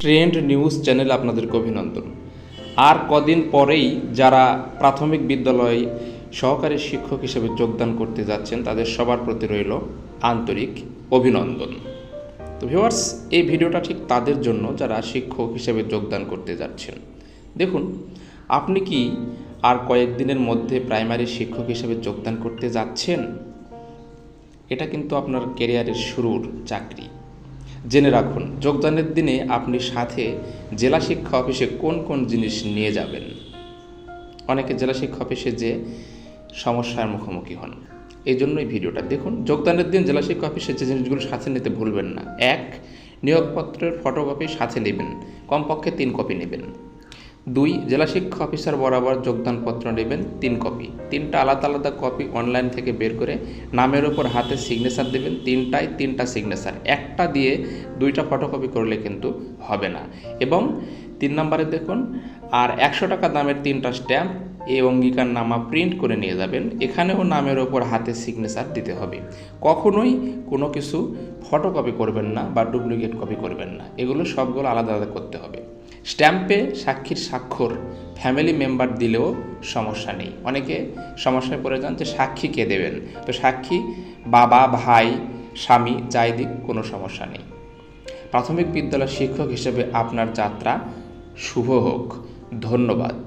Trend news চ্যানেলে আপনাদেরকে অভিনন্দন। আর কদিন পরেই যারা প্রাথমিক বিদ্যালয়ে সহকারী শিক্ষক হিসেবে যোগদান করতে যাচ্ছেন তাদের সবার প্রতি রইল আন্তরিক অভিনন্দন। তো ভিউয়ার্স, এই ভিডিওটা ঠিক তাদের জন্য যারা শিক্ষক হিসেবে যোগদান করতে যাচ্ছেন। দেখুন, আপনি কি আর কয়েকদিনের মধ্যে প্রাইমারি শিক্ষক হিসেবে যোগদান করতে যাচ্ছেন? এটা কিন্তু আপনার ক্যারিয়ারের শুরুর চাকরি। জেনে রাখুন, যোগদানের দিনে আপনি সাথে জেলা শিক্ষা অফিসে কোন কোন জিনিস নিয়ে যাবেন। অনেকে জেলা শিক্ষা অফিসে যে সমস্যার মুখোমুখি হন, এই জন্যই ভিডিওটা দেখুন। যোগদানের দিন জেলা শিক্ষা অফিসে যে জিনিসগুলো সাথে নিতে ভুলবেন না। 1. নিয়োগপত্রের ফটোকপি সাথে নেবেন, কমপক্ষে 3 কপি নেবেন। 2. জেলা শিক্ষা অফিসার বরাবর যোগদানপত্র নেবেন 3 কপি। 3টা আলাদা আলাদা কপি অনলাইন থেকে বের করে নামের ওপর হাতে সিগনেচার দেবেন। 3টা সিগনেচার, একটা দিয়ে 2টা ফটোকপি করলে কিন্তু হবে না। এবং 3 নম্বরে দেখুন, আর 100 টাকা দামের 3টা স্ট্যাম্প এই অঙ্গীকারনামা প্রিন্ট করে নিয়ে যাবেন। এখানেও নামের ওপর হাতে সিগনেচার দিতে হবে। কখনোই কোনো কিছু ফটোকপি করবেন না বা ডুপ্লিকেট কপি করবেন না, এগুলো সবগুলো আলাদা আলাদা করতে হবে। স্ট্যাম্পে সাক্ষীর স্বাক্ষর ফ্যামিলি মেম্বার দিলেও সমস্যা নেই। অনেকে সমস্যায় পড়ে যান যে সাক্ষী কে দেবেন, তো সাক্ষী বাবা, ভাই, স্বামী যাই দিক, কোনো সমস্যা নেই। প্রাথমিক বিদ্যালয় শিক্ষক হিসেবে আপনার যাত্রা শুভ হোক। ধন্যবাদ।